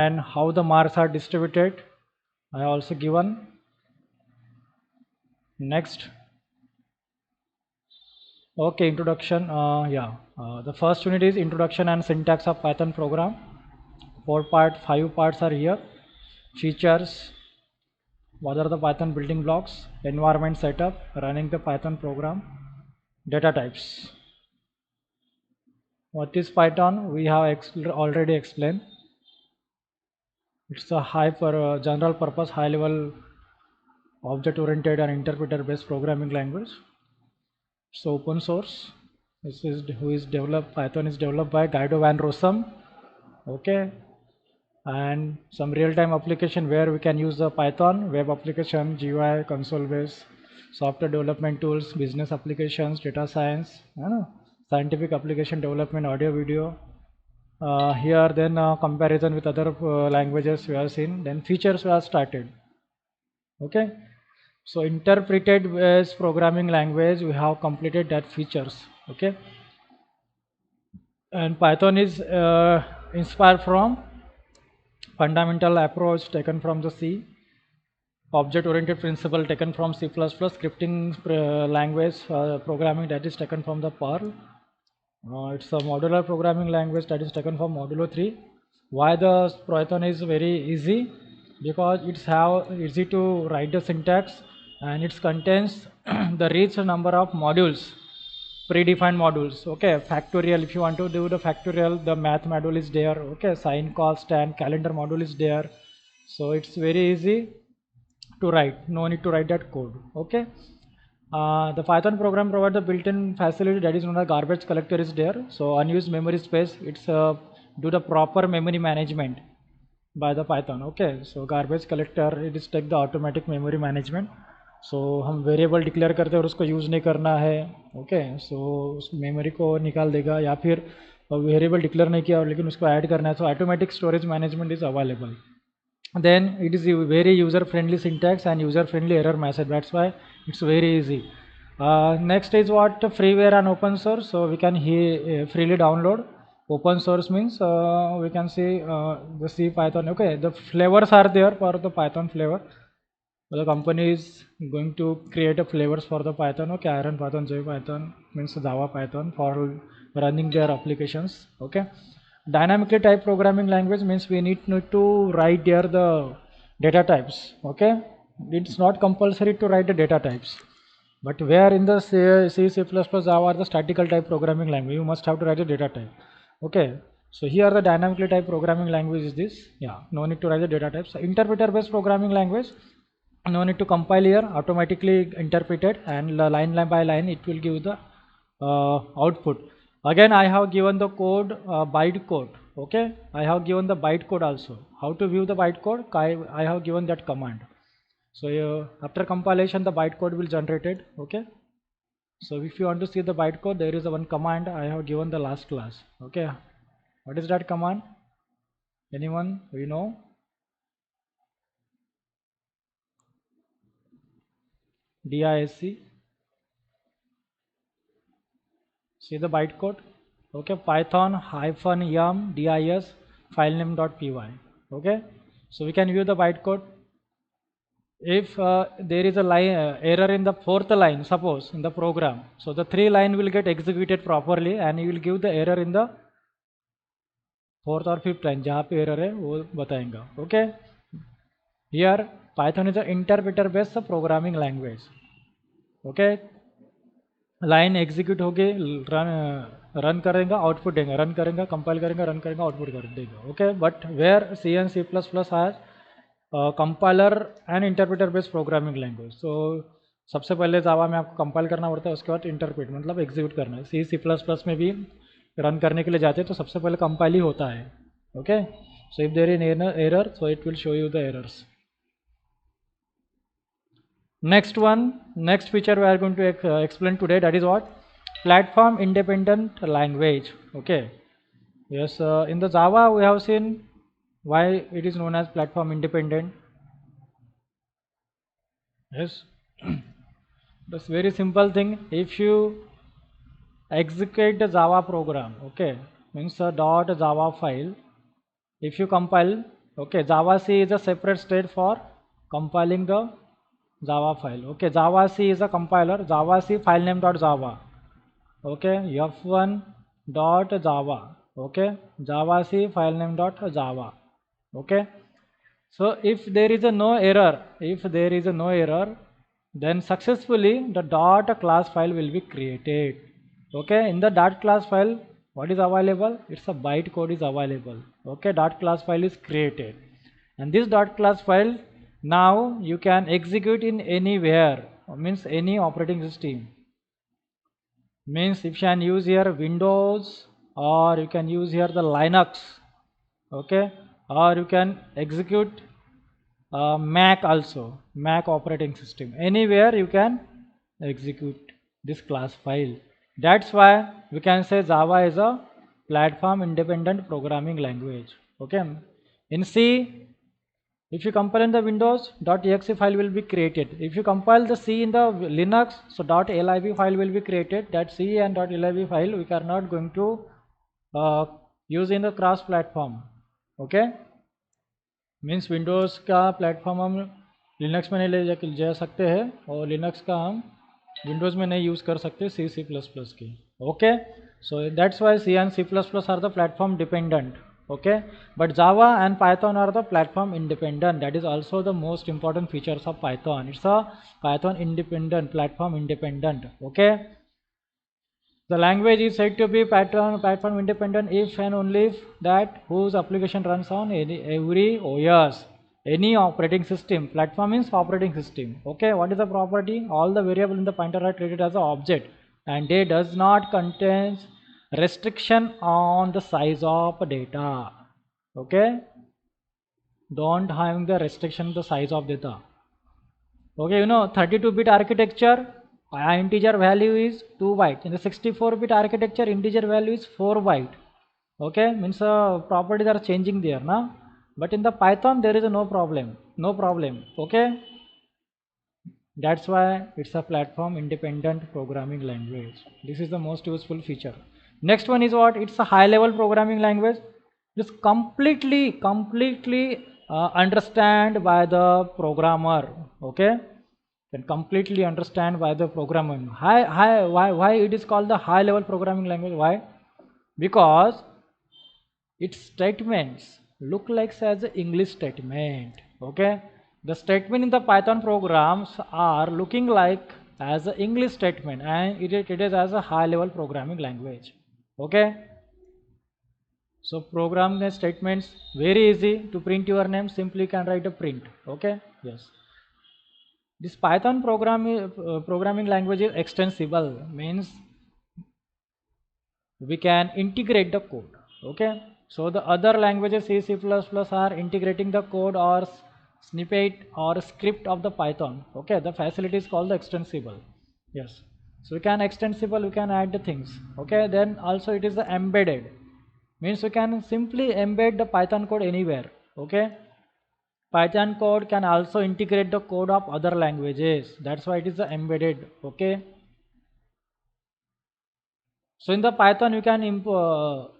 and how the marks are distributed I also given. Next, okay, introduction. The first unit is introduction and syntax of Python program. 5 parts are here. Features, what are the Python building blocks, environment setup, running the Python program, data types. What is Python? We have already explained. It's a general purpose, high level object oriented and interpreter based programming language. So open source. This is who is developed. Python is developed by Guido van Rossum. Okay, and some real-time application where we can use the Python web application, GUI, console-based software development tools, business applications, data science, scientific application development, audio, video. Here then comparison with other languages we have seen. Then features we have started. Okay, so interpreted based programming language we have completed that features. Okay, and Python is inspired from fundamental approach taken from the C, object oriented principle taken from C++, scripting language programming that is taken from the Perl. It's a modular programming language that is taken from Modulo 3. Why the Python is very easy? Because it's easy to write the syntax and it contains the rich number of modules, predefined modules. Okay, factorial, if you want to do the factorial, the math module is there. Okay, sine, cos, tan, calendar module is there. So it's very easy to write, no need to write that code. Okay, the Python program provides a built-in facility that is known as garbage collector is there. So unused memory space, it's do the proper memory management by the Python. Okay, so garbage collector it is take the automatic memory management. So हम variable declare करते हैं और उसको use नहीं करना है. Okay, सो उस memory को निकाल देगा, या फिर वेरिएबल डिक्लेयर नहीं किया लेकिन उसको ऐड करना है, सो automatic storage management is available. Then it is a very user friendly syntax and user friendly error message, that's why it's very easy. Next is what freeware and open source. So we can freely download. Open source means we can see the C Python. Okay, the flavors are there for the Python flavor. The company is going to create a flavors for the Python. Okay, Iron Python, J Python means Java Python for running their applications. Okay, dynamically typed programming language means we need to write there the data types. Okay, it's not compulsory to write the data types, but where in the C++, Java or the statical type programming language you must have to write the data type. Okay, so here the dynamically typed programming language is this. Yeah, no need to write the data types. Interpreter based programming language, no need to compile here, automatically interpreted, and line by line it will give the output. Again I have given the code, byte code. Okay, I have given the byte code also. How to view the byte code? I have given that command. So after compilation the byte code will generated. Okay, so if you want to see the byte code, there is a one command I have given the last class. Okay, what is that command? Anyone we know? DISC. See the bytecode. Okay, python -yum dis filename.py. Okay, so we can view the bytecode. If there is a line error in the fourth line, suppose in the program, so the 3 line will get executed properly and you will give the error in the fourth or fifth line जहाँ पे error है वो बताएंगा. Okay, here Python is an interpreter based programming language. Okay, line execute होके run करेगा, output देगा, run करेगा, compile करेगा, run करेगा, आउटपुट कर देगा. Okay, but where C and C++ has compiler and interpreter based programming language. So सबसे पहले जावा में आपको कंपाइल करना पड़ता है, उसके बाद इंटरप्रेट मतलब एग्जीक्यूट करना है. C++ में भी रन करने के लिए जाते हैं तो सबसे पहले कंपाइल ही होता है. Okay, so if there is error so it will show you the errors. Next feature we are going to explain today, that is what? Platform independent language. Okay, yes, in the Java we have seen why it is known as platform independent. Yes, that's very simple thing. If you execute the Java program, okay, means a .java file, if you compile, Okay, Java C is a separate state for compiling the Java file. Okay, Java C is a compiler. Java C file name dot Java. Okay, f1 dot Java. Okay, Java C file name dot Java. Okay, so if there is a no error, then successfully the dot class file will be created. Okay, in the dot class file, what is available? It's a byte code is available. Okay, dot class file is created, and this dot class file now you can execute in anywhere, means any operating system. Means if you can use here Windows, or you can use here the Linux. Okay, or you can execute Mac also, Mac operating system. Anywhere you can execute this class file. That's why we can say Java is a platform independent programming language. Okay, in C, if you compile in the Windows, .exe file will be created. If you compile the C in the Linux, so .lib file will be created. That C and .lib file we are not going to use in the cross platform. Okay, means Windows का platform हम Linux में नहीं ले जा सकते हैं, और Linux का हम विंडोज़ में नहीं यूज़ कर सकते सी प्लस प्लस की. Okay, so that's why C and C plus plus are the platform dependent. Okay, but Java and Python are the platform independent. That is also the most important features of Python. It's a Python independent, platform independent. Okay, the language is said to be platform independent if and only if that whose application runs on every OS, any operating system. Platform means operating system. Okay, what is the property? All the variable in the pointer are treated as an object, and they does not contain restriction on the size of data. Okay, don't having the restriction the size of data. Okay, you know 32-bit architecture, integer value is 2 byte. In the 64-bit architecture, integer value is 4 byte. Okay, means properties are changing there now, but in the Python there is no problem. Okay, that's why it's a platform independent programming language. This is the most useful feature. Next one is what? It's a high level programming language. It's completely understand by the programmer. Okay, can completely understand by the programmer. Why it is called the high level programming language? Why? Because its statements look like as an English statement. Okay, the statement in the Python programs are looking like as an English statement, and it is as a high level programming language. Okay, so program statements very easy to print your name. Simply can write a print. Okay, yes. This Python programming language is extensible, means we can integrate the code. Okay, so the other languages C, C++ are integrating the code or snippet or script of the Python. Okay, the facility is called the extensible. Yes, so we can extensible, we can add the things. Okay, then also it is the embedded, means we can simply embed the Python code anywhere. Okay, Python code can also integrate the code of other languages. That's why it is the embedded. Okay, so in the Python you can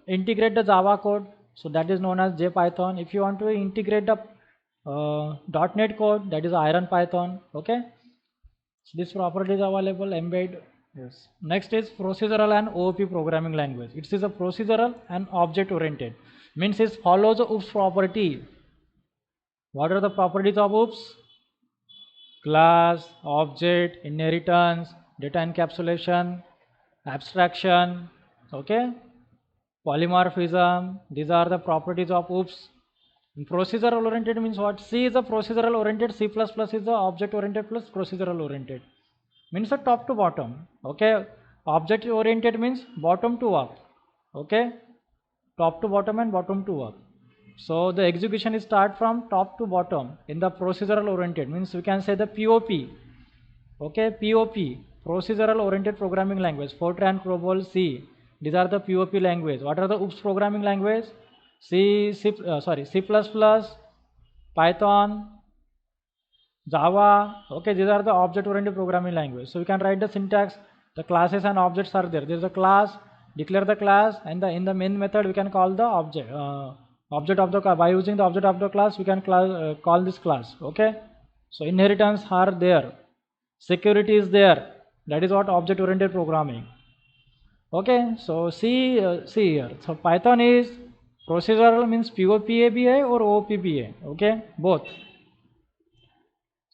integrate the Java code, so that is known as JPython. If you want to integrate the .NET code, that is IronPython. Okay, so this property is available, embed. Yes. Next is procedural and OOP programming language. It is a procedural and object oriented, means it follows the OOPS property. What are the properties of OOPS? Class, object, inheritance, data encapsulation, abstraction. Okay, polymorphism. These are the properties of OOPS. And procedural oriented means what? C is a procedural oriented, C++ is the object oriented plus procedural oriented, means a top to bottom. Okay, object oriented means bottom to up. Okay, top to bottom and bottom to up. So the execution is start from top to bottom. In the procedural oriented means we can say the POP. Okay, POP, procedural oriented programming language. Fortran, COBOL, C. These are the POP language. What are the OOPS programming language? C, C++, Python, Java. Okay, these are the object oriented programming language. So we can write the syntax. The classes and objects are there. There is a class, declare the class, and in the main method we can call the object Object of the class, by using the object of the class we can call this class. Okay, so inheritance are there, security is there, that is what object oriented programming. Okay, so see here, so Python is procedural, means POPABA or OPPA. Okay, both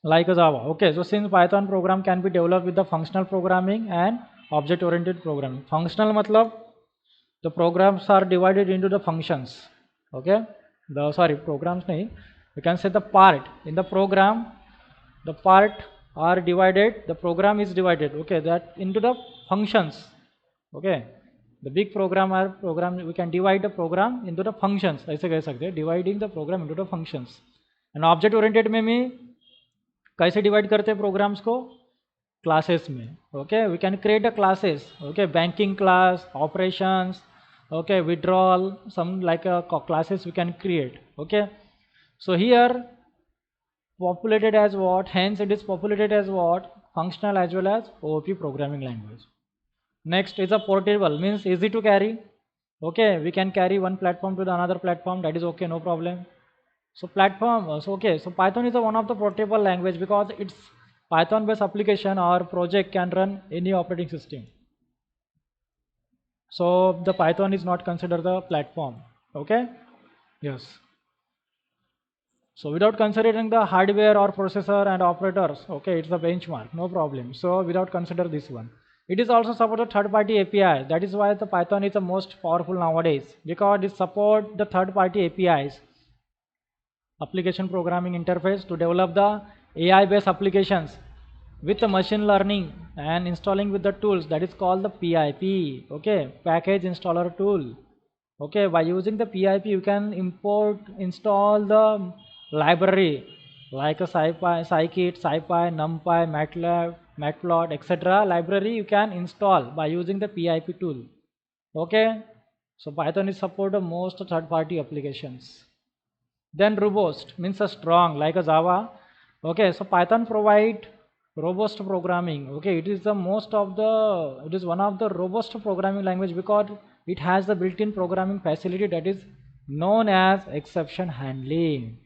like a Java. Okay, so since Python program can be developed with the functional programming and object oriented programming. Functional matlab the programs are divided into the functions. Okay, the programs nahi, you can say the part in the program, the part are divided, the program is divided, okay, that into the functions. Okay, the big program we can divide the program into the functions, ऐसे कह सकते हैं, dividing the program into the functions. And object oriented में कैसे divide करते हैं programmes को, classes में. Okay, we can create a classes. Okay, banking class, operations, okay, withdrawal, some like classes we can create. Okay, so here populated as what, hence it is populated as what, functional as well as OOP programming language. Next is a portable, means easy to carry. Okay, we can carry one platform to the another platform, that is okay, no problem. So platform, so Python is one of the portable language because it's Python based application or project can run any operating system. So the Python is not considered the platform. Okay, yes. So without considering the hardware or processor and operators, okay, it's the benchmark, no problem. So without consider this one, it is also support a third-party API. That is why the Python is the most powerful nowadays, because it support the third-party APIs, application programming interface, to develop the AI-based applications with the machine learning and installing with the tools, that is called the PIP. Okay, package installer tool. Okay, by using the PIP you can install the library like a scikit, scipy, numpy, matlab, matplot, etc. library you can install by using the PIP tool. Okay, so Python is support the most third-party applications. Then robust means a strong like a Java. Okay, so Python provide robust programming. Okay, it is one of the robust programming language because it has the built-in programming facility that is known as exception handling.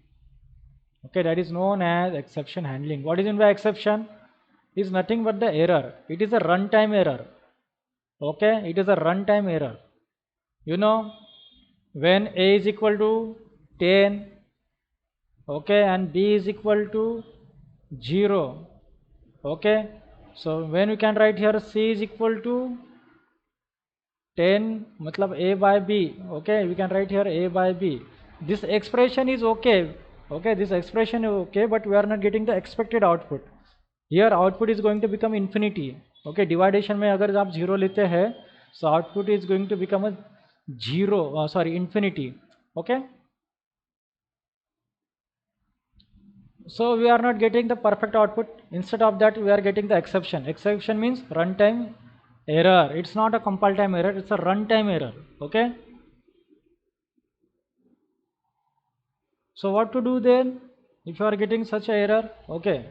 Okay, that is known as exception handling. What is meant by exception? Is nothing but the error. It is a runtime error. Okay, it is a runtime error. You know, when a is equal to 10, okay, and b is equal to 0. Okay, so when we can write here c is equal to 10, matlab a by b. Okay, we can write here a by b. This expression is okay. Okay, this expression is okay, but we are not getting the expected output. Here output is going to become infinity. Okay, dividation में अगर आप 0 लेते हैं, so output is going to become a 0, infinity. Okay, so we are not getting the perfect output. Instead of that we are getting the exception. Exception means runtime error. It's not a compile time error, it's a runtime error. Okay, so what to do then if you are getting such a error? Okay,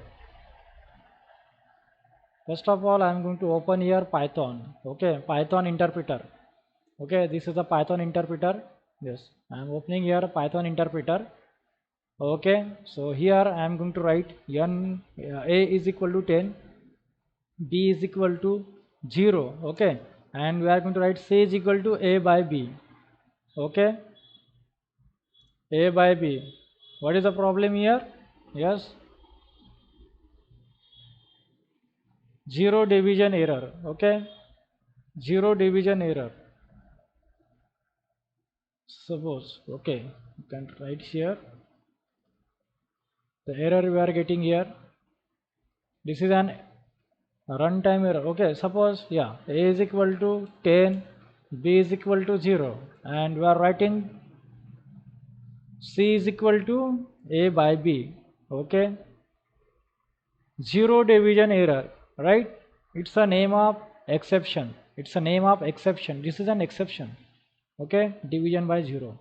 first of all I am going to open here Python. Okay, Python interpreter. Okay, this is a Python interpreter. Yes, I am opening here Python interpreter. Okay, so here I am going to write a is equal to 10, b is equal to 0. Okay, and we are going to write c is equal to a by b. Okay, a by b. What is the problem here? Yes, 0 division error. Okay, 0 division error. Suppose, okay, you can write here the error we are getting here. This is an runtime error. Okay, suppose, yeah, a is equal to 10, b is equal to 0, and we are writing c is equal to a by b. Okay, 0 division error, right? It's a name of exception. It's a name of exception. This is an exception. Okay, division by 0.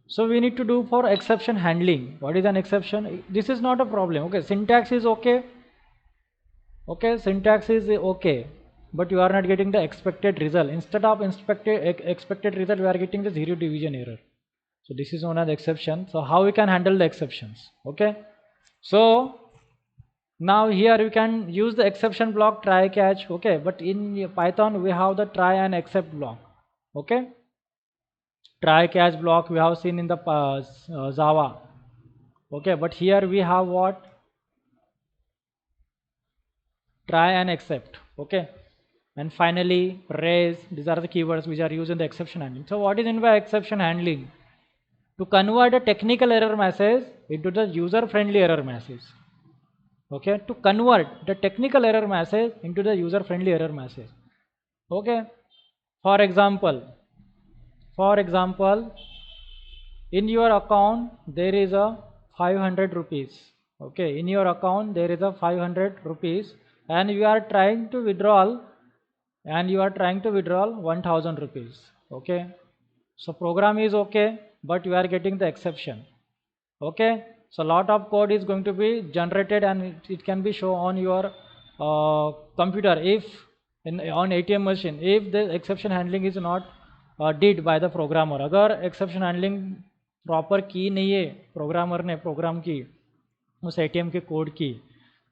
So we need to do for exception handling. What is an exception? This is not a problem. Okay, syntax is okay. Okay, syntax is okay. but you are not getting the expected result. Instead of expected result, we are getting the zero division error. So this is known as exception. So how we can handle the exceptions? Okay, so now here we can use the exception block, try catch. Okay, but in Python we have the try and except block. Okay, try catch block we have seen in the Java. Okay, but here we have what? Try and except. Okay, and finally raise. These are the keywords which are used in the exception handling. So what is in by exception handling? To convert a technical error message into the user friendly error message. Okay, to convert the technical error message into the user friendly error message. Okay, for example, in your account there is a 500 rupees. Okay, in your account there is a 500 rupees and you are trying to withdraw 1000 rupees. Okay, so program is okay, but you are getting the exception. Okay, so lot of code is going to be generated and it can be shown on your computer if on ATM machine if the exception handling is not did by the programmer. अगर exception handling proper की नहीं है programmer ने program की उस ATM के code की,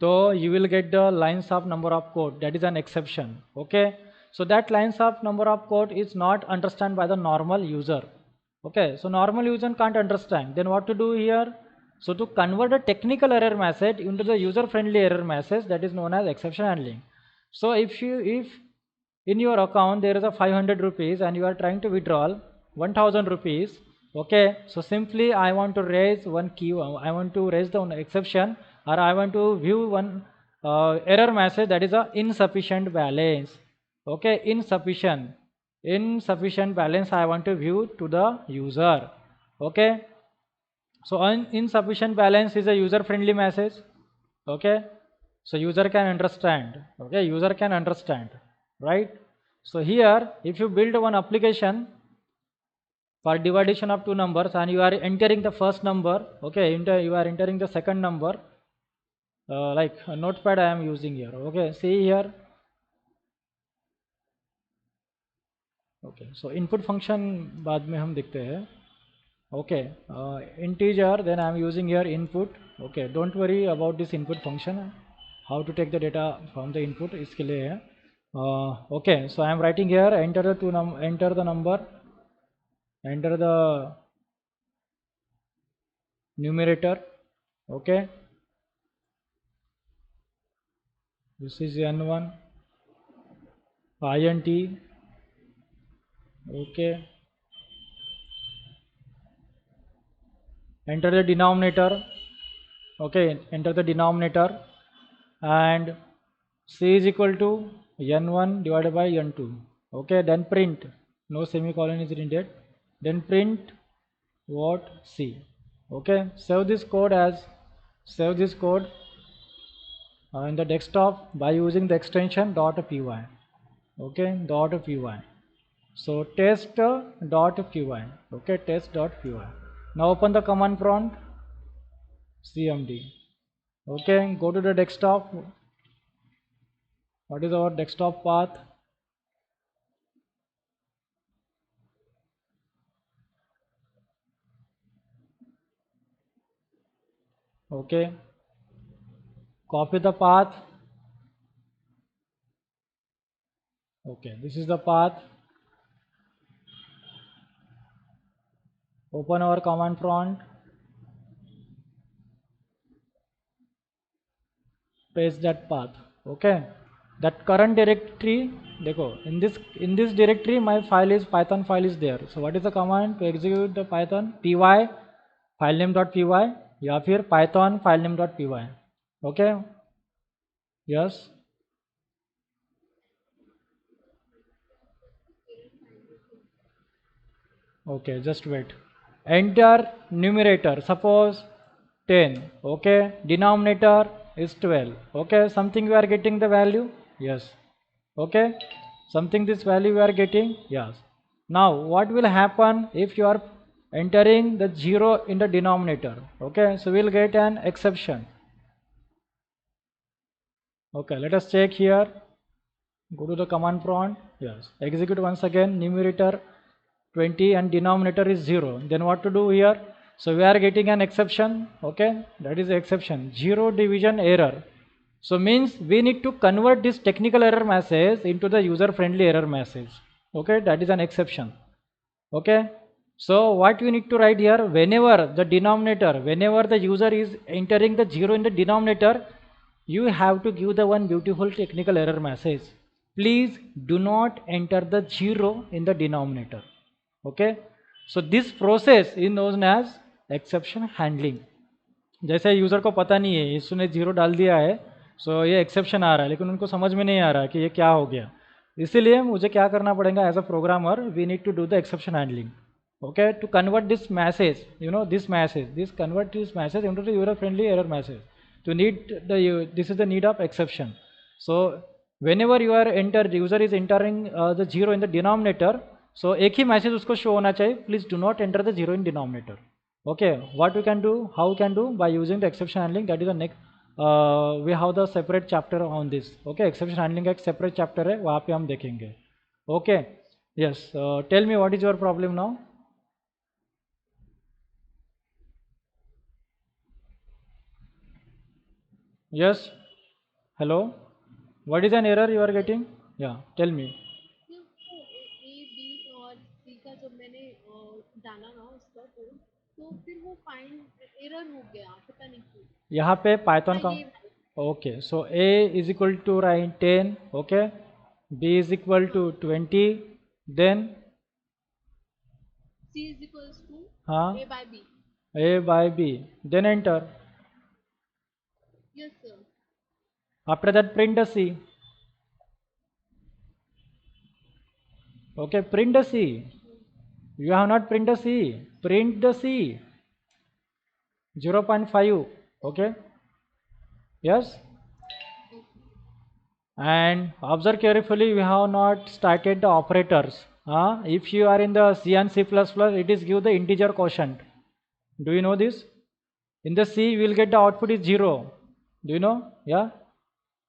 तो you will get the lines of number of code, that is an exception. Okay, so that lines of number of code is not understand by the normal user. Okay, so normal user can't understand. Then what to do here? So to convert a technical error message into the user friendly error message, that is known as exception handling. So if in your account there is a 500 rupees and you are trying to withdraw 1000 rupees, okay, so simply I want to raise one key, I want to raise the exception, or I want to view one error message, that is a insufficient balance. Okay, insufficient balance I want to view to the user. Okay, so insufficient balance is a user friendly message. Okay, so user can understand. Okay, user can understand, right? So here if you build one application for division of two numbers and you are entering the first number, okay, you are entering the second number, like a notepad I am using here. Okay, see here. Okay, so input function बाद में हम देखते हैं. Okay, integer, then I am using here input. Okay, don't worry about this input function, how to take the data from the input इसके लिए है. Okay, so I am writing here enter the number, enter the numerator. Okay, this is n1 int. Okay, enter the denominator. Okay, enter the denominator and c is equal to n1 divided by n2. Okay, then print, no semicolon is needed, then print what c. Okay, save this code in the desktop by using the extension .py. Okay, .py. So test.py. Okay, test.py. Now open the command prompt, cmd. Okay, go to the desktop. What is our desktop path? Okay, copy the path. Okay, this is the path. Open our command prompt, paste that path. Okay, that current directory, देखो, in this directory my python file is there. So what is the command to execute the python? py filename.py या फिर python filename.py. Okay, yes. Okay, just wait. Enter numerator, suppose 10. Okay, denominator is 12. Okay, something we are getting the value? Yes. Okay, something this value we are getting? Yes. Now what will happen if you are entering the 0 in the denominator? Okay, so we'll get an exception. Okay, let us check here. Go to the command prompt. Yes. Execute once again. Numerator 20 and denominator is 0. Then what to do here? So we are getting an exception. Okay. That is the exception. 0 division error. So means we need to convert this technical error message into the user friendly error message. Okay. That is an exception. Okay. So what we need to write here, whenever the denominator, whenever the user is entering the 0 in the denominator, you have to give the one beautiful technical error message. Please do not enter the 0 in the denominator. Okay. So this process is known as exception handling. जैसे user को पता नहीं है इसने 0 डाल दिया है, सो ये एक्सेप्शन आ रहा है, लेकिन उनको समझ में नहीं आ रहा कि ये क्या हो गया, इसीलिए मुझे क्या करना पड़ेगा as a programmer, we need to do the exception handling. Okay, to convert this message, this convert this message into the user friendly error message, to need the this is the need of exception. So whenever you are user is entering the 0 in the denominator, so एक ही message उसको show होना चाहिए, please do not enter the 0 in denominator. Okay, what we can do, how we can do, by using the exception handling. That is the next we have the separate chapter on this. Okay, exception handling का एक separate chapter है, वहाँ पे हम देखेंगे. Okay, yes, tell me what is your problem now. Yes, hello, what is an error you are getting? Yeah, tell me. A B और C का जब मैंने डाला ना उसका कोड, तो फिर वो फाइंड एरर हो गया, पता नहीं क्यों. यहाँ पे पाइथन हाँ का, ये okay, so a is equal to right 10, okay, b is equal to 20, then C is equals to हाँ A by B. a by b, then enter. Yes sir. After that print the c. Okay, print the c. You have not print the c, print the c 0.5. Okay, yes, and observe carefully, we have not started the operators. If you are in the C and C++, it is give the integer quotient. Do you know this? In the C we will get the output is 0. Do you know? Yeah,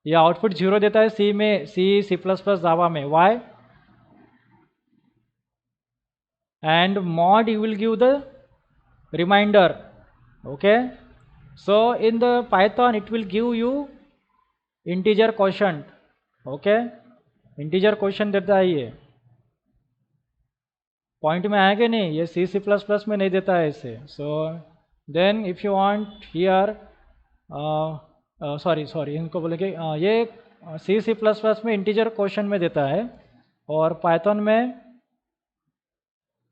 ये output 0 देता है C में, C++ जावा में. Why? And mod you will give the reminder. Okay, so in the Python it will give you integer quotient. Okay, integer quotient देता है ये. Point में आया कि नहीं, ये सी सी प्लस प्लस में नहीं देता है इसे. So then if you want here, sorry इनको बोले कि ये सी सी प्लस प्लस में इंटीजर क्वेश्चन में देता है और पाइथन में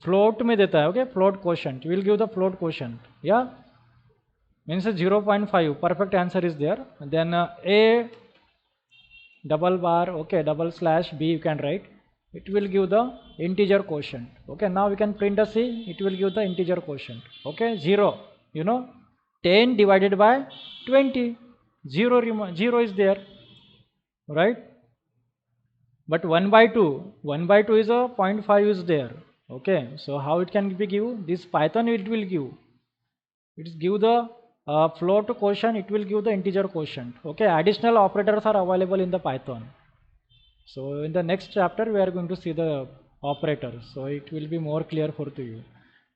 फ्लोट में देता है. Okay, float question, will give the float question. या means 0.5, perfect answer is there. Then a double bar, okay, double slash b you can write, it will give the integer quotient. Okay, now we can print the c, it will give the integer quotient. Okay, 0, 10 divided by 20, 0 is there, right? But 1 by 2 is a 0.5 is there. Okay, so how it can be give? This Python it will give, it is give the float quotient, it will give the integer quotient. Okay, additional operators are available in the Python. So in the next chapter we are going to see the operators, so it will be more clear for to you.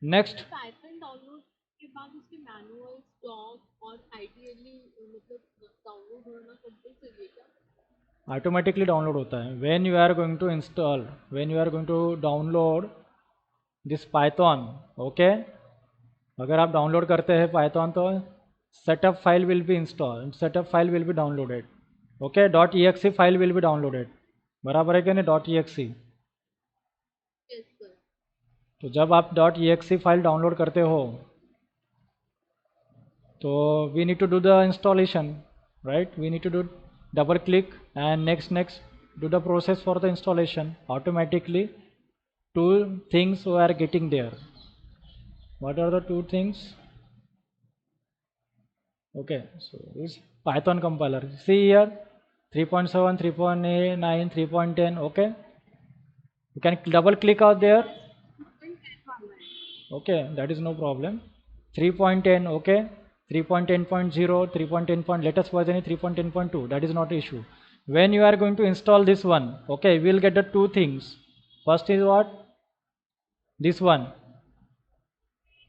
Next, Python download के बाद उसके manual stock और ideally मतलब download होना compulsory है क्या? Automatically download होता है when you are going to install, when you are going to download this Python. Okay, अगर आप डाउनलोड करते हैं Python तो setup file will be installed, setup file will be downloaded. Okay, .exe file will be downloaded. बराबर है कि नहीं? .exe. Yes sir. तो जब आप .exe फाइल डाउनलोड करते हो तो we need to do the installation, right? We need to do double click and next do the process for the installation. Automatically two things we are getting there. What are the two things? Okay, so this Python compiler, see here 3.7, 3.9, 3.10. okay, you can double click out there. Okay, that is no problem. 3.10, okay, 3.10.0, 3.10. latest version is 3.10.2, that is not issue. when you are going to install this one, okay, we'll get the two things. First is what? This one,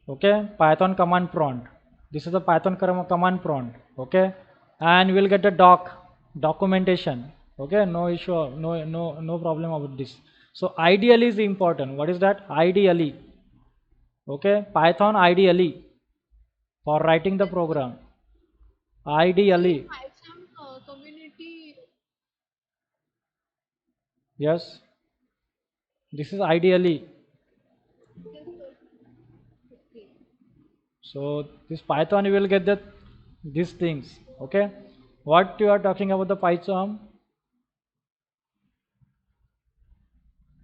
okay, Python command prompt. This is the Python command prompt, okay, and we'll get the documentation, okay, no issue, no problem about this. So ideally is important. What is that? Ideally, okay, Python ideally for writing the program. Ideally, PyCharm community. yes, this is ideally. Yes, sir. Okay. So this Python you will get the these things, okay. What you are talking about the Python?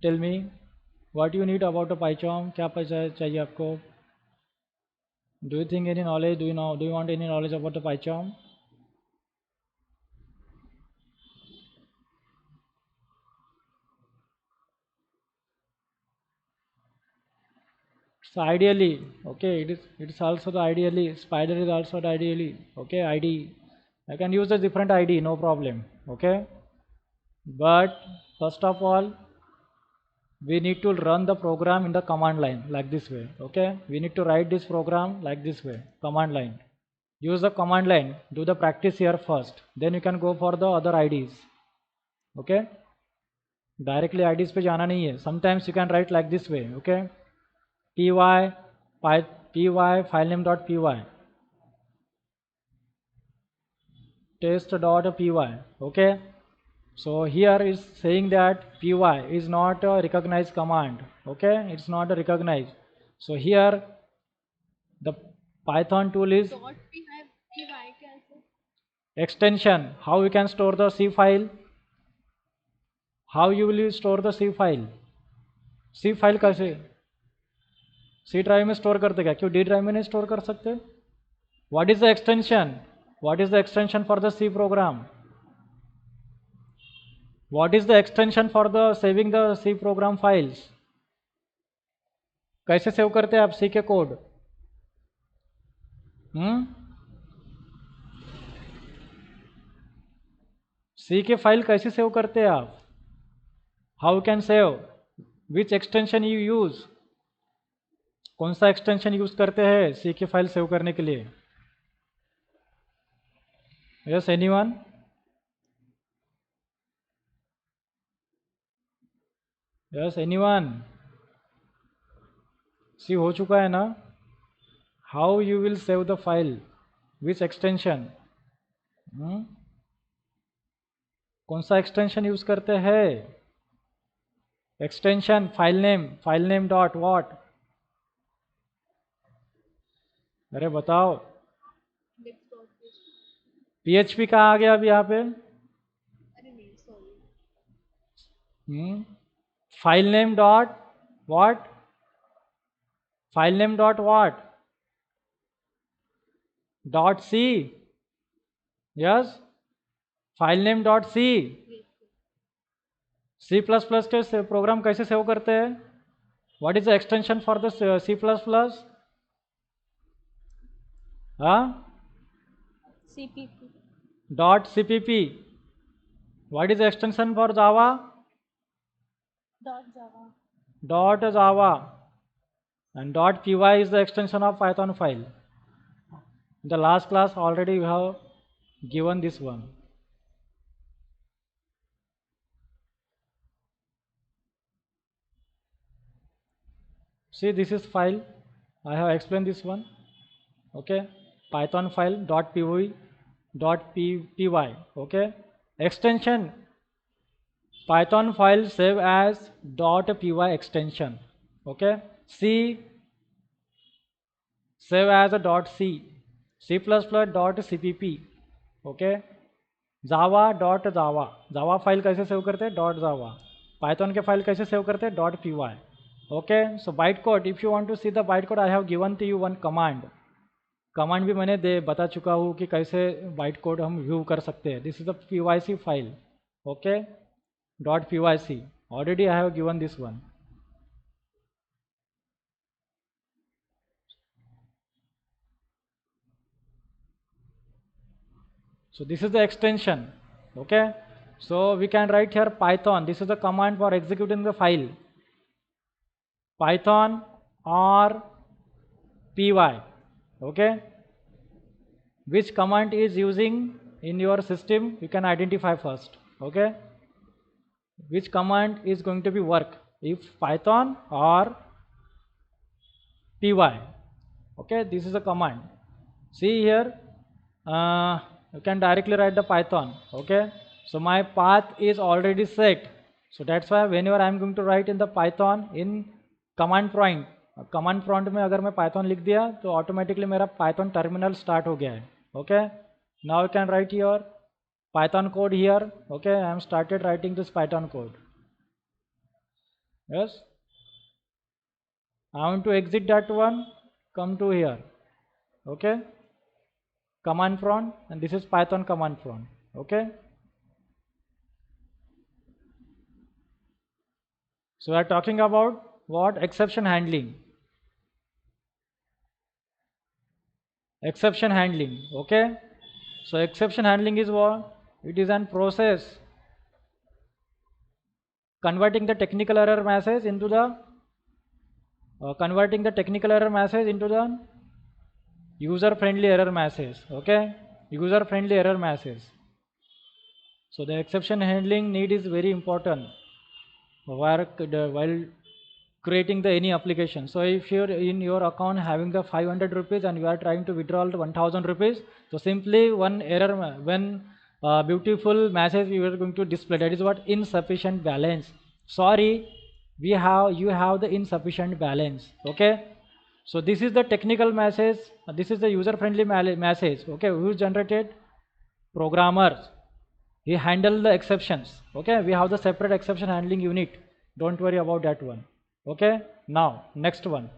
Tell me, what you need about the PyCharm? क्या चाहिए आपको? Do you think any knowledge? Do you know? Do you want any knowledge about the PyCharm? So ideally, okay, it's also the ideally. Spider is also the ideally. Okay, ID. I can use a different ID, no problem. Okay, but first of all, we need to run the program in the command line like this way. Okay, we need to write this program like this way, command line. Use the command line, do the practice here first, then you can go for the other IDs. Okay, directly IDs पे जाना नहीं है. Sometimes you can write like this way. Okay, py filename.py test.py. Okay, so here is saying that py is not a recognized command. Okay, it's not a recognized. So here the Python tool is Dot py क्या है sir? extension. How you can store the C file? How you will store the C file? C file कैसे C drive में store करते क्या? क्यों D drive में नहीं store कर सकते? What is the extension? What is the extension for the C program? What is the extension for the saving the C program files? कैसे सेव करते हैं आप C के कोड? C के फाइल कैसे सेव करते हैं आप? How you can save? Which extension you use? कौन सा एक्सटेंशन यूज करते हैं सी की फाइल सेव करने के लिए? Yes anyone? Yes anyone? C हो चुका है ना? How you will save the file? Which extension? कौन सा एक्सटेंशन यूज करते हैं? Extension file name dot what? अरे बताओ. PHP कहाँ आ गया अब यहाँ पे? अरे नहीं sorry. File name dot what? File name dot what? Dot C. Yes, file name dot C. C plus plus के प्रोग्राम कैसे सेव करते हैं? What is the extension for the C plus plus? हाँ, CPP. dot cpp. What is the extension for Java? Dot Java. Dot Java. And dot py is the extension of Python file. In the last class already we have given this one. See, this is file. I have explained this one. Okay, Python file dot py dot py. Okay, extension Python file save as .py extension. Okay, C save as a .c, C++ .cpp. Okay, Java .java. Java file कैसे save करते हैं? .java. Python के file कैसे save करते हैं? .py. Okay, so bytecode. If you want to see the bytecode, I have given to you one command. Command भी मैंने बता चुका हूँ कि कैसे bytecode हम व्यू कर सकते हैं. This is the pyc file. Okay. .pyc. Already I have given this one. So this is the extension. Okay. So we can write here Python. This is the command for executing the file. Python or py. Okay. Which command is using in your system? You can identify first. Okay. Which command is going to be work? If Python or py. Okay. This is a command. See here. You can directly write the Python. Okay. So my path is already set. So that's why whenever I am going to write in the Python in command prompt में अगर मैं Python लिख दिया तो automatically मेरा Python terminal start हो गया है. Okay. Now you can write your Python code here. Okay. I am started writing this Python code. Yes. I want to exit that one. Come to here. Okay. Command prompt, and this is Python command prompt. Okay. So we are talking about what? Exception handling. Exception handling. Okay. So exception handling is what? It is an process converting the technical error message into the user friendly error message. Okay. User friendly error message. So the exception handling need is very important while creating the any application. So if you're in your account having the 500 rupees and you are trying to withdraw 1000 rupees, so simply one error, when beautiful message we are going to display, that is what? Insufficient balance. Sorry, you have the insufficient balance. Okay. So this is the technical message, this is the user friendly message. Okay. Who generated? Programmers. He handle the exceptions. Okay. We have the separate exception handling unit. Don't worry about that one. Okay. Now next one.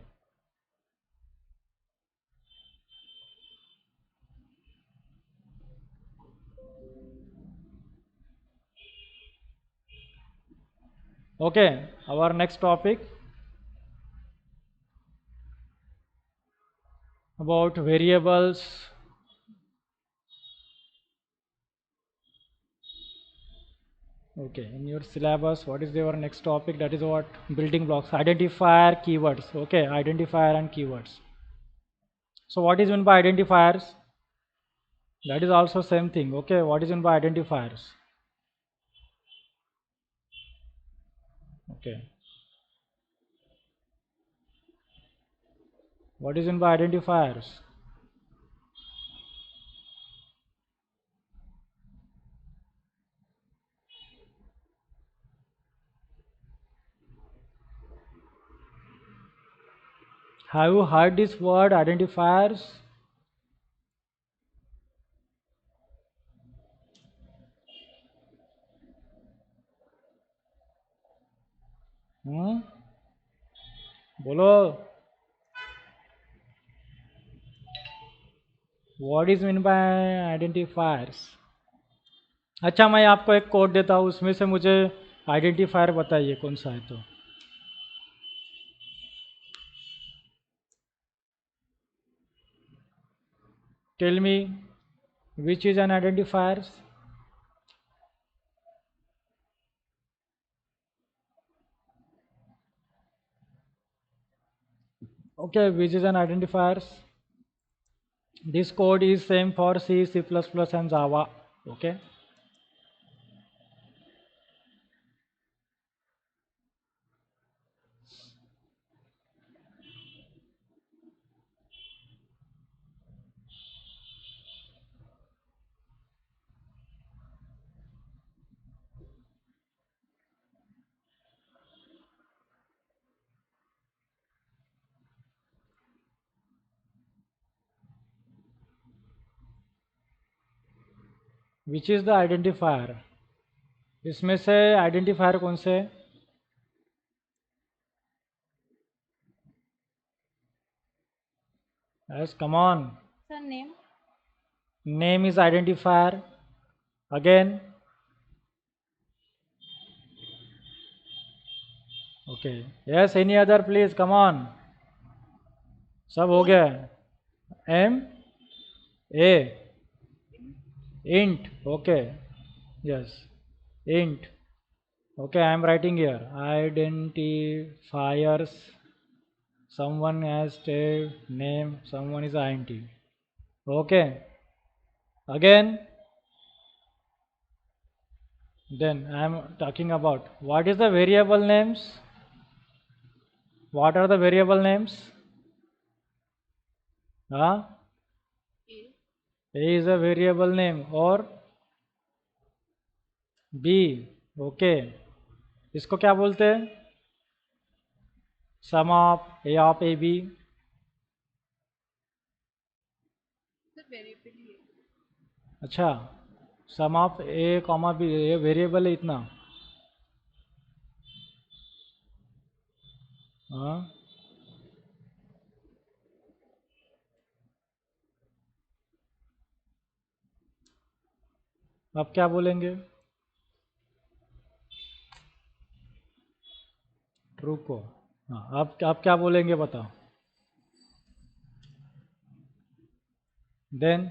Okay. Our next topic about variables. Okay, in your syllabus, what is your next topic? That is what? Building blocks, identifier, keywords. Okay, identifier and keywords. So what is meant by identifiers? That is also same thing. Okay, what is meant by identifiers? Okay, what is meant by identifiers? Have you heard this word identifiers? बोलो. What is meant by identifiers? अच्छा, मैं आपको एक code देता हूँ, उसमें से मुझे आइडेंटिफायर बताइए कौन सा है. तो tell me which is an identifiers. Okay, which is an identifiers. This code is same for C, C++ and Java. Okay. Which is the identifier? इसमें से आइडेंटिफायर कौन से? Yes, come on. Sir, name. Name is identifier. Again. Okay. Yes, any other please, come on. सब हो गया. M A int. Okay. Yes. int. Okay, I am writing here identifiers. Someone has a name, someone is int. Okay, again, then I am talking about what is the variable names. What are the variable names? Huh? A, A is a variable name or B. Okay, इसको क्या बोलते हैं? Sum of A B. Sir variable ही है. अच्छा, sum of A comma B, ये variable है इतना. हाँ, अब क्या बोलेंगे? ट्रू को. हाँ, अब क्या बोलेंगे बताओ? देन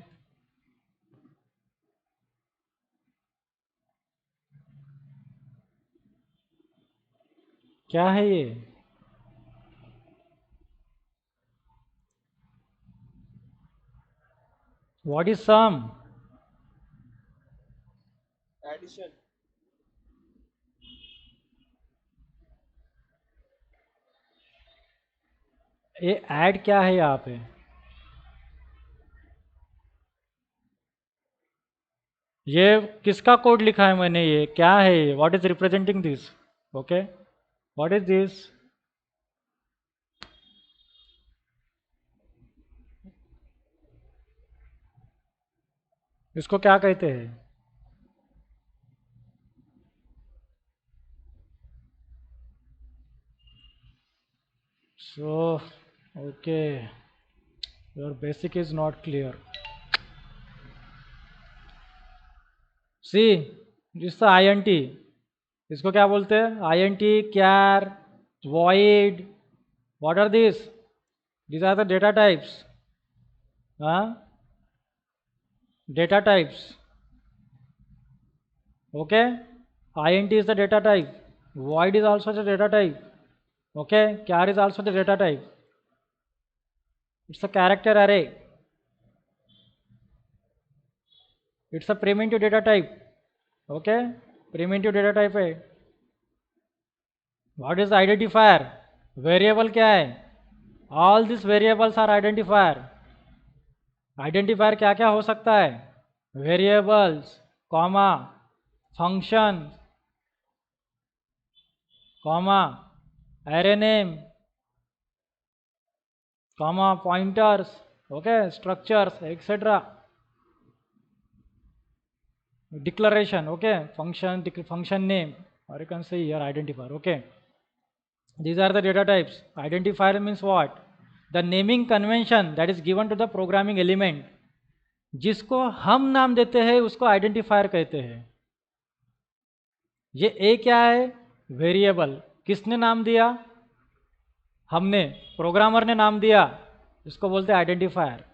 क्या है ये? What is sum? एडिशन. ये ऐड क्या है यहाँ पे? ये किसका कोड लिखा है मैंने? ये क्या है? ये what is representing this? Okay, what is this? इसको क्या कहते हैं? So, okay, your basic is not clear. See, this int. इसको क्या बोलते हैं? int, char, void. What are these? These are the data types. Huh? Data types. Okay? int is the data type. Void is also the data type. Okay? Char is also the data type. It's a character array. It's a primitive data type. Okay? Primitive data type है. What is the identifier? Variable क्या है? All these variables are identifier. Identifier क्या क्या हो सकता है? Variables, comma, functions, comma, array name, comma, pointers, okay, structures, etc. Declaration, okay, function name, or you can say here identifier, okay. These are the data types. Identifier means what? The naming convention that is given to the programming element. जिसको हम नाम देते हैं उसको identifier कहते हैं. ये ए क्या है? वेरिएबल. किसने नाम दिया? हमने. प्रोग्रामर ने नाम दिया, इसको बोलते हैं identifier.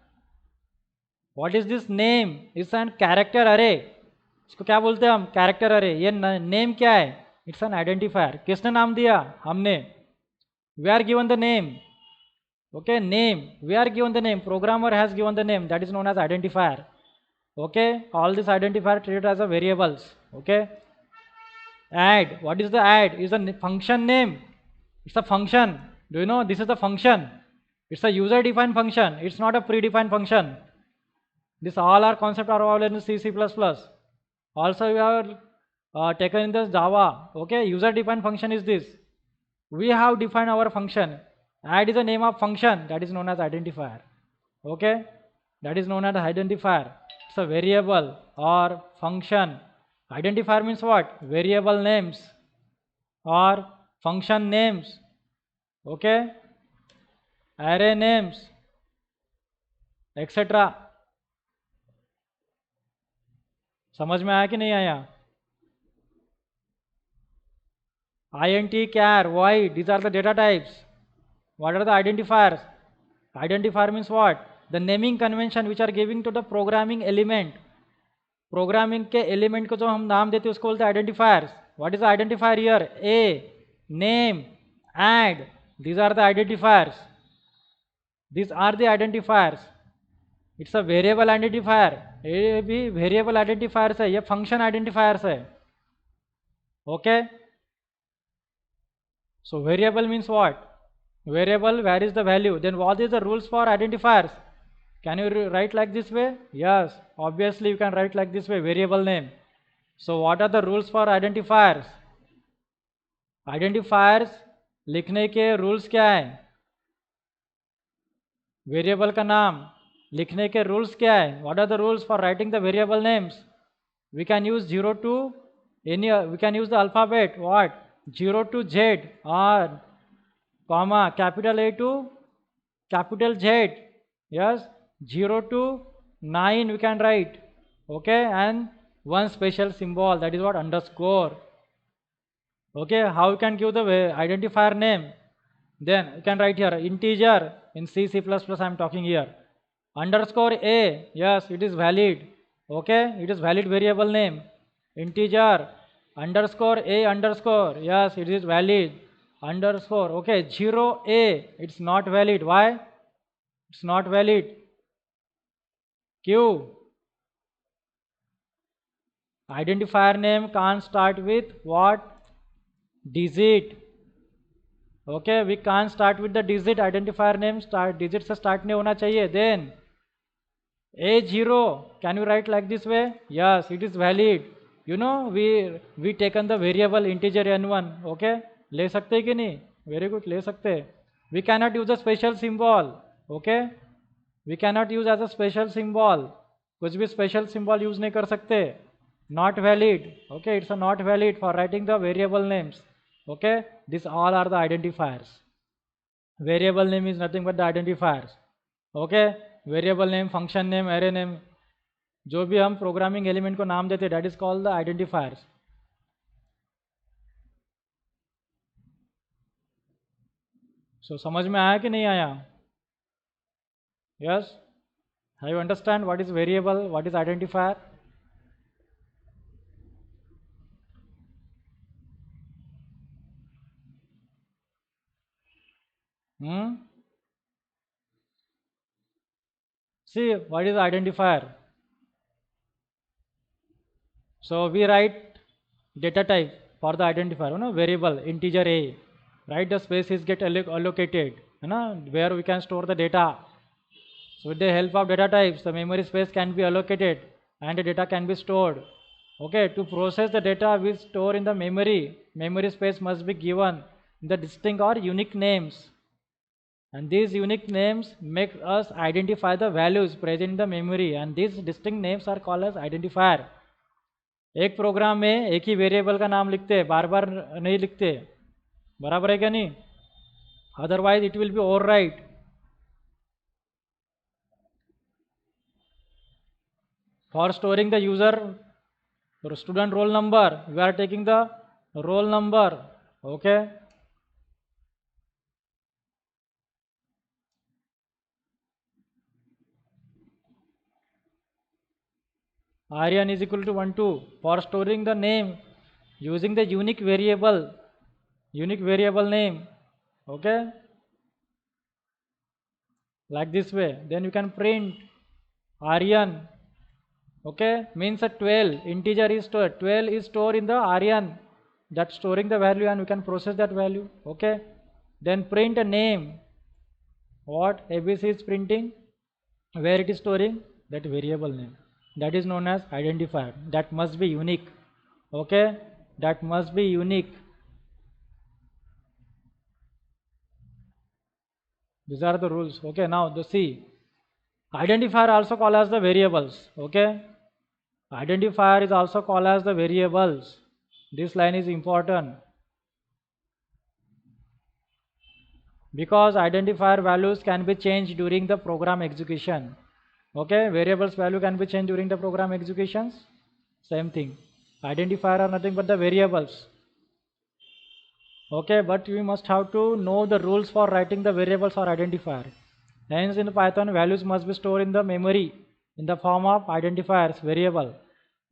What is this name? It's an character अरे. इसको क्या बोलते हैं हम? कैरेक्टर अरे. ये नेम क्या है? It's an identifier. किसने नाम दिया? हमने. We are given the name. Okay, name. We are given the name. Programmer has given the name. That is known as identifier. Okay, all these identifier treated as a variables. Okay. Add. What is the add? Is a function name. It's a function. Do you know this is the function? It's a user-defined function. It's not a predefined function. This all our concept are all in C, C++. Also, we have taken in the Java. Okay, user-defined function is this. We have defined our function. Add is the name of function, that is known as identifier. Okay, that is known as identifier. It's a variable or function. Identifier means what? Variable names or function names. Okay, array names, etc. समझ में आया कि नहीं आया? int, char, void, these are the data types. What are the identifiers? Identifier means what? The naming convention which are giving to the programming element. Programming के element को जो हम नाम देते हैं उसको बोलते हैं identifiers. What is identifier here? A, name, add, these are the identifiers. These are the identifiers. It's a variable identifier. ये भी वेरिएबल आइडेंटिफायर्स है, ये फंक्शन आइडेंटिफायर्स है. Okay, so variable means what? Variable varies the value. Then what is the rules for identifiers? Can you write like this way? Yes, obviously you can write like this way, variable name. So what are the rules for identifiers? Identifiers लिखने के rules क्या है? Variable का नाम लिखने के rules क्या है? What are the rules for writing the variable names? We can use 0 to any, we can use the alphabet. What? 0 to Z, R, comma, capital A to capital Z. Yes, 0 to 9 we can write. Okay, and one special symbol, that is what? Underscore. Okay, how you can give the identifier name? Then you can write here integer. In C++ I am talking here. Underscore A, yes, it is valid. Okay, it is valid variable name. Integer underscore A underscore, yes, it is valid. Underscore, okay. 0A, it's not valid. Why? It's not valid. Q. Identifier name can't start with what? Digit. Okay, we can't start with the digit. Identifier name start digit से start नहीं होना चाहिए. Then A0, can you write like this way? Yes, it is valid. You know, we taken the variable integer n1. Okay, ले सकते कि नहीं? Very good, ले सकते. We cannot use a special symbol. Okay, we cannot use as a special symbol. कुछ भी special symbol use नहीं कर सकते. Not valid. Okay, it's a not valid for writing the variable names. Okay, these all are the identifiers. Variable name is nothing but the identifiers. Okay, variable name, function name, array name, जो भी हम programming element को नाम देते हैं, that is called the identifiers. So समझ में आया कि नहीं आया? Yes, how you understand what is variable, what is identifier? See, what is identifier? So we write data type for the identifier, no? Variable integer a, right? The space is get allocated, where we can store the data. So with the help of data types, the memory space can be allocated and the data can be stored. Okay, to process the data we store in the memory space must be given the distinct or unique names. And these unique names make us identify the values present in the memory, and these distinct names are called as identifier. एक programme में एक ही variable का नाम लिखते हैं, बार बार नहीं लिखते. बराबर है क्या नहीं? Otherwise it will be overwrite. For storing the user or student roll number, we are taking the roll number. Okay. Aryan is equal to 1 2. For storing the name using the unique variable name. Okay, like this way. Then you can print Aryan. Okay, means a 12 integer is stored. 12 is stored in the Aryan, that's storing the value, and we can process that value. Okay, then print a name. What ABC is printing? Where it is storing? That variable name. That is known as identifier. That must be unique. Okay, that must be unique. These are the rules. Okay, now the C. Identifier also called as the variables. Okay, identifier is also called as the variables. This line is important because identifier values can be changed during the program execution. Okay, variables value can be changed during the program executions. Same thing. Identifier are nothing but the variables. Okay, but we must have to know the rules for writing the variables or identifier. Hence in Python, values must be stored in the memory in the form of identifiers, variable.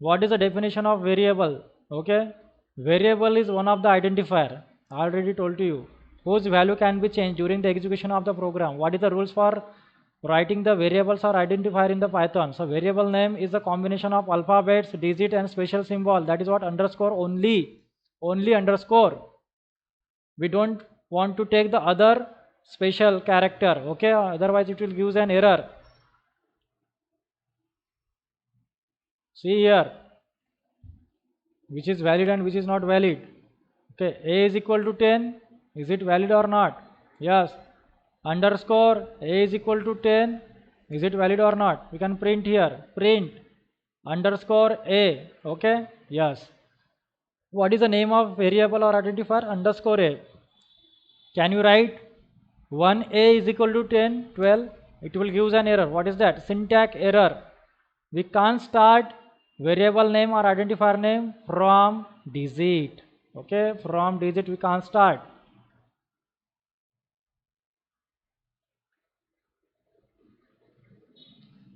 What is the definition of variable? Okay, variable is one of the identifier. I already told to you, whose value can be changed during the execution of the program. What is the rules for writing the variables or identifier in the Python? So variable name is a combination of alphabets, digit and special symbol. That is what underscore only underscore. We don't want to take the other special character. Okay, otherwise it will give an error. See here, which is valid and which is not valid. Okay, a is equal to 10. Is it valid or not? Yes. Underscore a is equal to 10. Is it valid or not? We can print here. Print underscore a. Okay. Yes. What is the name of variable or identifier? Underscore a. Can you write 1a is equal to 10, 12? It will give an error. What is that? Syntax error. We can't start variable name or identifier name from digit. Okay, from digit we can't start.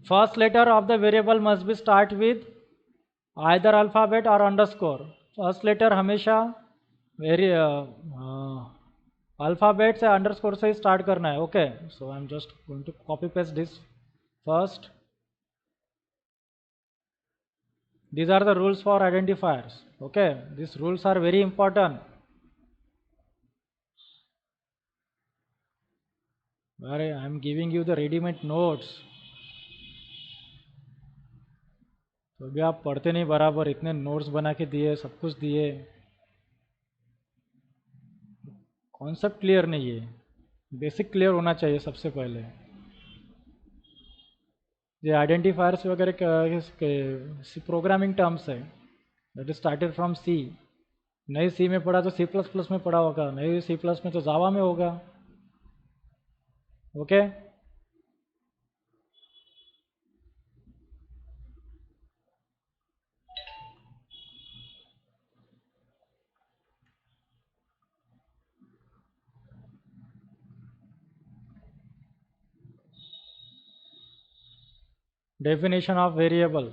First letter of the variable must be start with either alphabet or underscore. First letter हमेशा alphabet से underscore से start करना है. Okay, so I am just going to copy paste this first. These are the rules for identifiers. Okay, these rules are very important. Where I am giving you the ready-made notes. तो अभी आप पढ़ते नहीं बराबर, इतने notes बना के दिए, सब कुछ दिए, कॉन्सेप्ट क्लियर नहीं है. बेसिक क्लियर होना चाहिए सबसे पहले. ये आइडेंटिफायर्स वगैरह प्रोग्रामिंग टर्म्स है, दैट इज स्टार्टेड फ्रॉम सी. नहीं सी में पढ़ा तो सी प्लस प्लस में पढ़ा होगा, नहीं सी प्लस में तो जावा में होगा. Okay, definition of variable.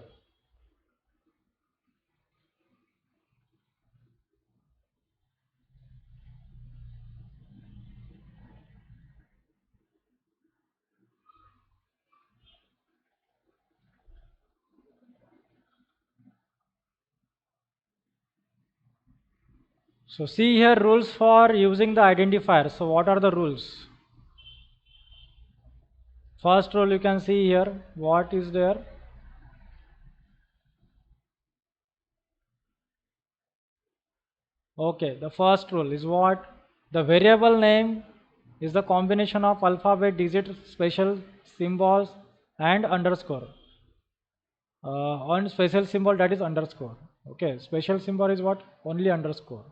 So see here rules for using the identifier. So what are the rules? First rule you can see here. What is there? Okay, the first rule is what? The variable name is the combination of alphabet, digit, special symbols and underscore. On special symbol, that is underscore. Okay, special symbol is what? Only underscore.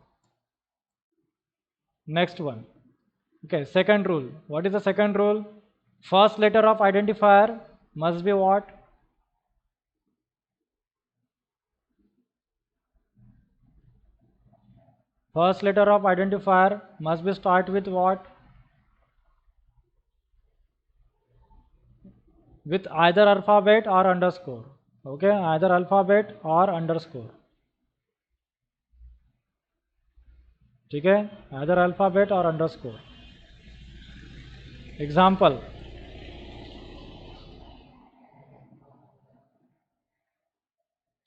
Next one. Okay, second rule. What is the second rule? First letter of identifier must be what? First letter of identifier must be start with what? With either alphabet or underscore. Okay, either alphabet or underscore. ठीक है, either alphabet or underscore. Example.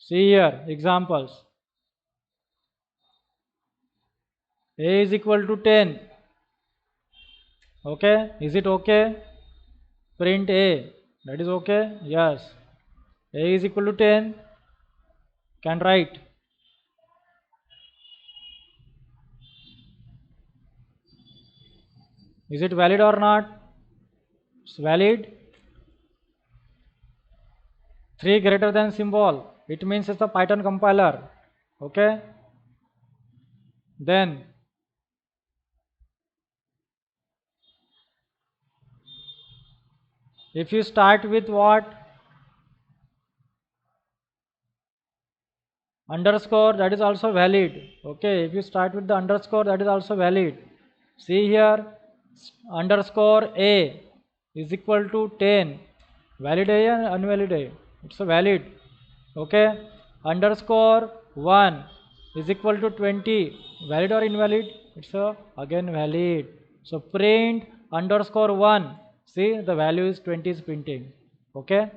See here examples. A is equal to 10. Okay, is it okay? Print A. That is okay? Yes. A is equal to 10. Can write. Is it valid or not? It's valid. 3 greater than symbol. It means it's a Python compiler. Okay. Then if you start with what? Underscore, that is also valid. Okay, if you start with the underscore, that is also valid. See here, underscore A is equal to 10. Valid है या unvalid है? It's a valid. Okay. underscore 1 is equal to 20. Valid or invalid? It's again valid. So print underscore 1. See, the value is 20 is printing. Okay.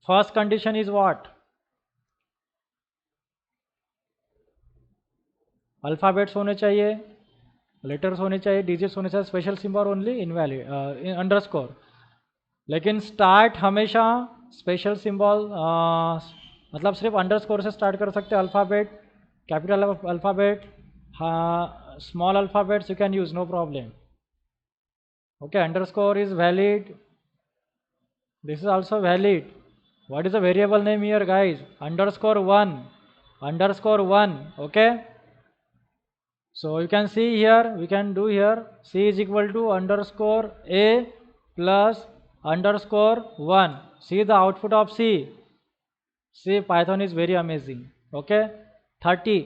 First condition is what? Alphabets होने चाहिए, letters होने चाहिए, digits होने चाहिए, special symbol only invalid underscore. लेकिन start हमेशा special symbol मतलब सिर्फ अंडरस्कोर से स्टार्ट कर सकते हैं. Alphabet, capital alphabet, small alphabets you can use, no problem. Okay, underscore is valid. This is also valid. What is the variable name here guys? Underscore 1. Underscore 1. Okay. So you can see here, we can do here, c is equal to underscore a plus underscore 1. See the output of c. See, Python is very amazing. Okay. 30.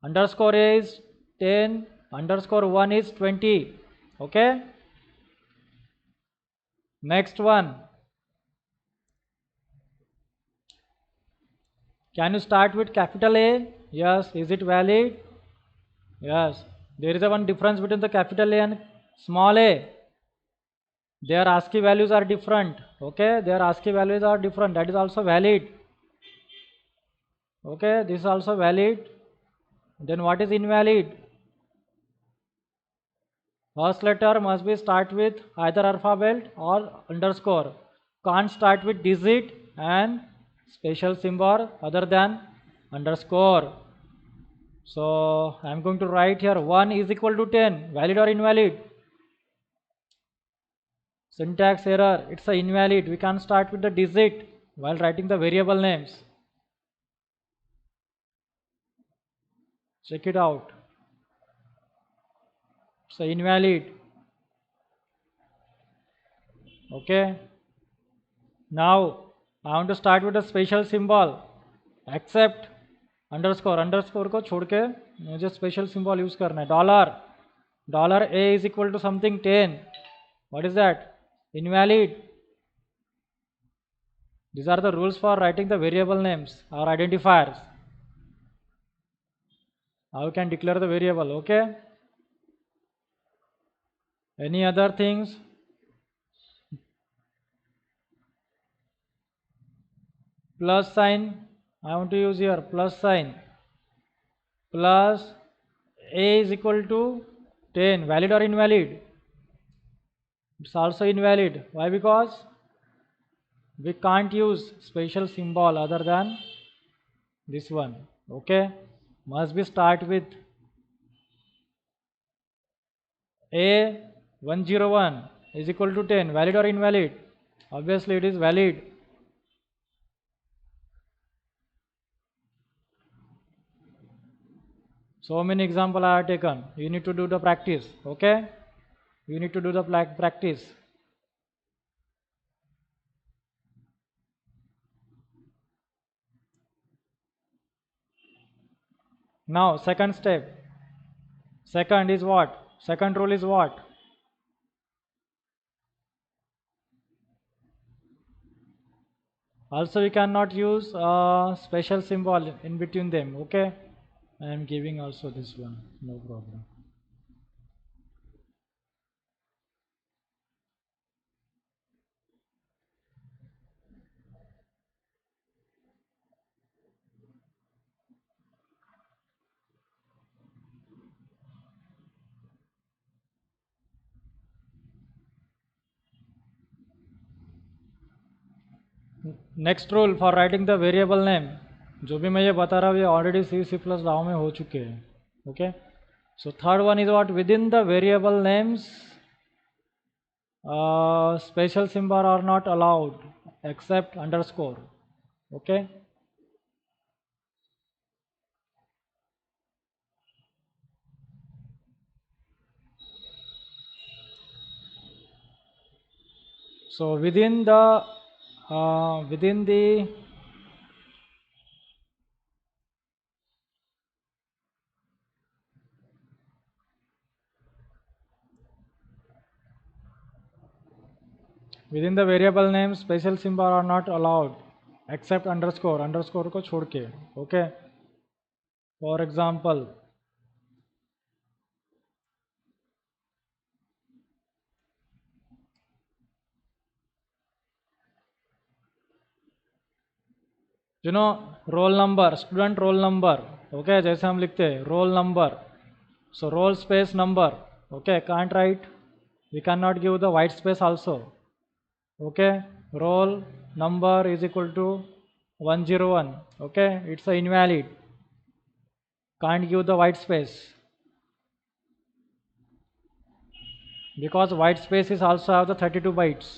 Underscore a is 10. Underscore 1 is 20. Okay. Next one. Can you start with capital A? Yes. Is it valid? Yes. There is a one difference between the capital A and small a. Their ASCII values are different. Okay. Their ASCII values are different. That is also valid. Okay. This is also valid. Then what is invalid? First letter must be start with either alphabet or underscore. Can't start with digit and special symbol other than underscore. So I am going to write here 1 is equal to 10. Valid or invalid? Syntax error. It's a invalid. We can't start with the digit while writing the variable names. Check it out. It's a invalid. Okay. Now I want to start with a special symbol. Except underscore. Underscore को छोड़ के मुझे special symbol use करना है. Dollar. Dollar a is equal to something 10. What is that? Invalid. These are the rules for writing the variable names or identifiers. How you can declare the variable. Okay. Any other things? Plus sign. I want to use here plus sign. Plus a is equal to 10. Valid or invalid? It's also invalid. Why? Because we can't use special symbol other than this one. Okay. Must be start with A101 is equal to 10. Valid or invalid? Obviously it is valid. So many example I have taken. You need to do the practice. Okay. You need to do the practice. Now second step. Second is what? Second rule is what? Also we cannot use a special symbol in between them. Okay. I am giving also this one. No problem. Next rule for writing the variable name. जो भी मैं ये बता रहा हूँ ये already C plus Java में हो चुके हैं. Okay. So third one is what? With in the variable names special symbol are not allowed except underscore. Okay. So within the variable names special symbol are not allowed. Except underscore, underscore को छोड़ के. Okay, for example you know roll number, student roll number. Okay, जैसे हम लिखते हैं roll number, so roll space number. Okay, can't write, we cannot give the white space also. Okay, roll number is equal to 101. Okay, it's a invalid, can't give the white space because white space is also have the 32 bytes.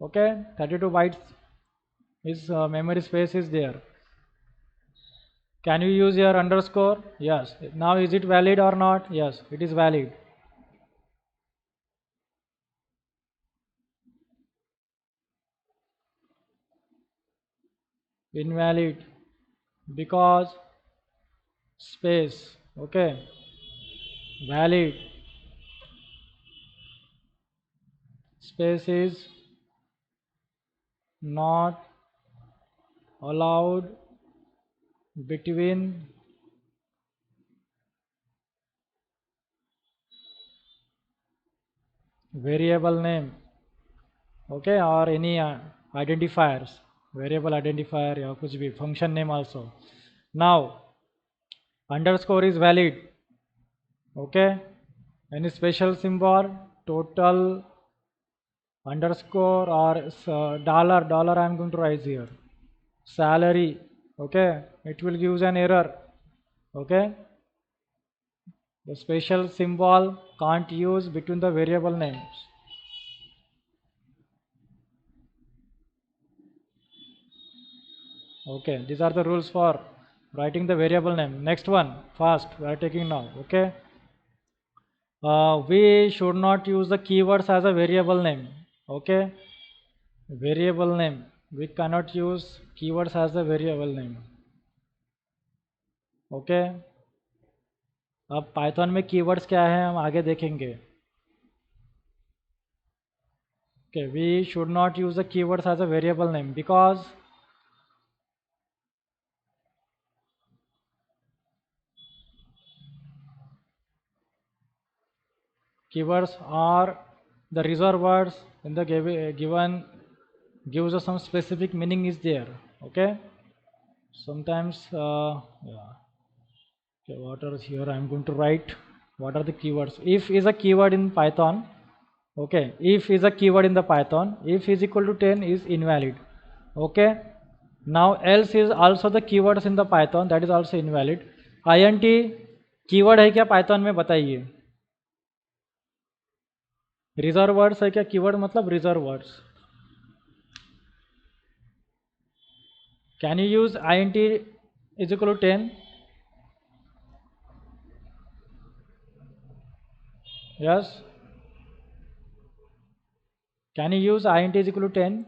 Okay, 32 bytes is memory space is there. Can you use your underscore? Yes. Now is it valid or not? Yes, it is valid. Invalid because space. Okay, valid, space is not allowed between variable name. Okay, or any identifiers, variable identifier या कुछ भी function name also. Now underscore is valid. Okay, any special symbol, total underscore or dollar I am going to write here, salary. Okay, it will give an error. Okay, the special symbol can't use between the variable names. Okay, these are the rules for writing the variable name. Next one, fast, we are taking now. Okay, we should not use the keywords as a variable name. Okay, variable name, we cannot use keywords as a variable name. Okay, अब Python में keywords क्या है हम आगे देखेंगे. Okay, we should not use the keywords as a variable name because keywords are the reserved words in the given gives us some specific meaning is there. Okay, sometimes yeah. Okay, what are here I am going to write, what are the keywords. If is a keyword in Python. Okay, if is a keyword in the Python, if is equal to 10 is invalid. Okay, now else is also the keywords in the Python, that is also invalid. int keyword है क्या Python में बताइए. Reserve words है क्या keyword, मतलब reserve words. Can you use int is equal to 10? Yes, can you use int is equal to 10?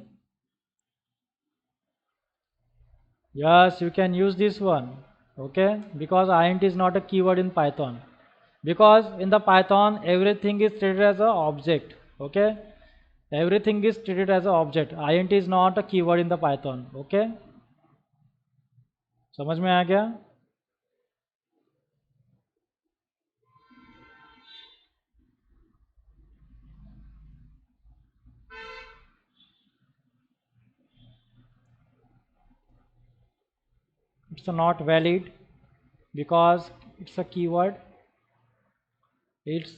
Yes, you can use this one. Okay, because int is not a keyword in Python, because in the Python everything is treated as a object. Okay, everything is treated as a object. int is not a keyword in the Python. Okay, समझ में आ गया. It's not valid because it's a keyword. It's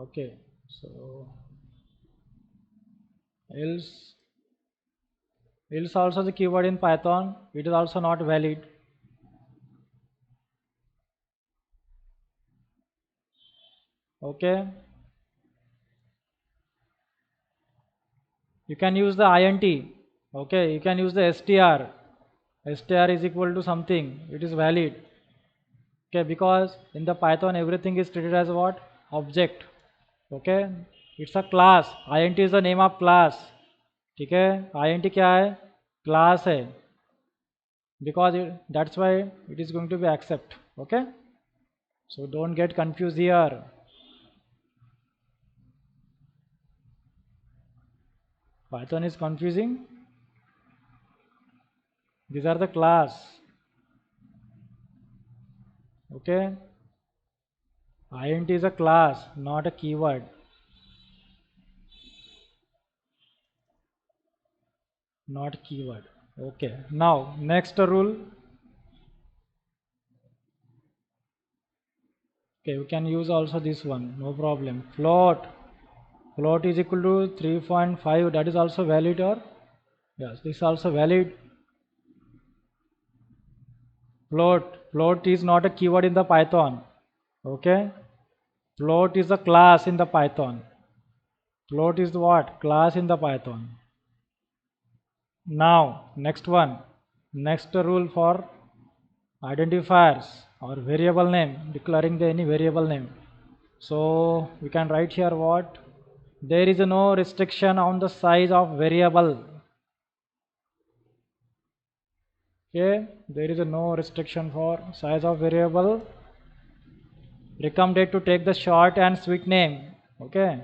okay, so else also the keyword in Python, it is also not valid. Okay, you can use the int. Okay, you can use the str is equal to something, it is valid. Okay, because in the Python everything is treated as what, object. Okay, it's a class, int is the name of class. ठीक है, int क्या है, class है, because that's why it is going to be accept. Okay, so don't get confused here. Python is confusing. These are the class. Okay. Int is a class, not a keyword. Not keyword. Okay. Now next rule. Okay, we can use also this one. No problem. Float. Float is equal to 3.5. That is also valid, or yes, this is also valid. Float is not a keyword in the Python. Okay. Float is a class in the Python. Float is what? Class in the Python. Now next one. Next rule for identifiers or variable name, declaring the any variable name. So we can write here what? There is no restriction on the size of variable. Okay, there is no restriction for size of variable. Recommended to take the short and sweet name. Okay,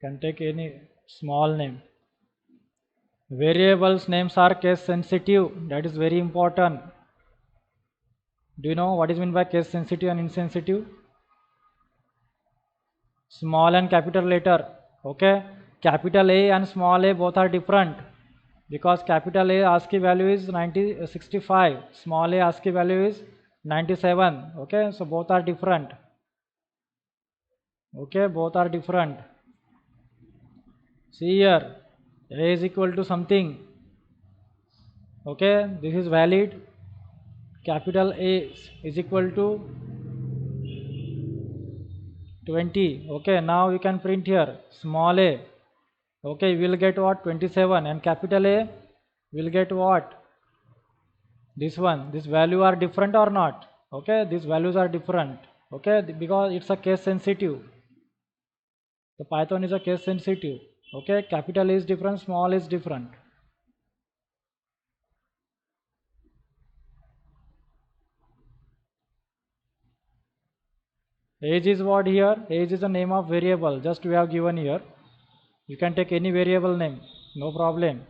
can take any small name. Variables names are case sensitive. That is very important. Do you know what is meant by case sensitive and insensitive? Small and capital letter. Okay, capital A and small a both are different, because capital A ASCII value is 65, small a ASCII value is 97. Okay, so both are different. Okay, both are different. See here, A is equal to something. Okay, this is valid. Capital A is equal to 20. Okay, now you can print here small a. Okay, you will get what? 27, and capital A will get what? This one. This value are different or not? Okay, these values are different. Okay, because it's a case sensitive. The Python is a case sensitive. Okay, capital is different, small is different. Age is what here? Age is the name of variable. Just we have given here. You can take any variable name, no problem.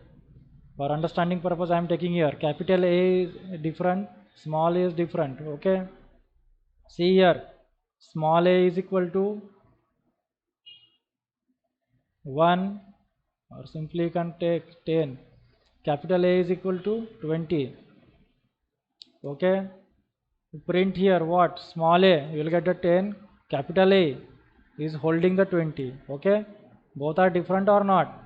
For understanding purpose, I am taking here. Capital A is different, small a is different. Okay. See here, small a is equal to 1, or simply you can take 10. Capital A is equal to 20. Okay. Print here what? Small a, you will get the 10. Capital A is holding the 20. Okay. Both are different or not?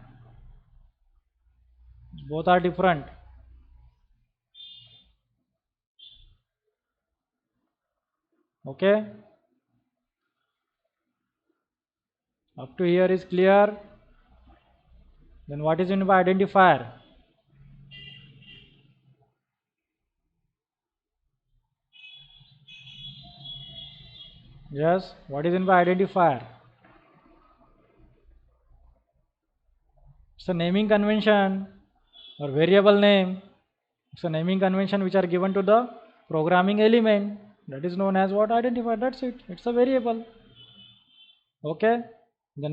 Both are different. Okay. Up to here is clear. Then what is meant by identifier? Yes, what is meant by identifier? It's a naming convention or variable name. It's a naming convention which are given to the programming element. That is known as what? Identifier. That's it. It's a variable. Okay.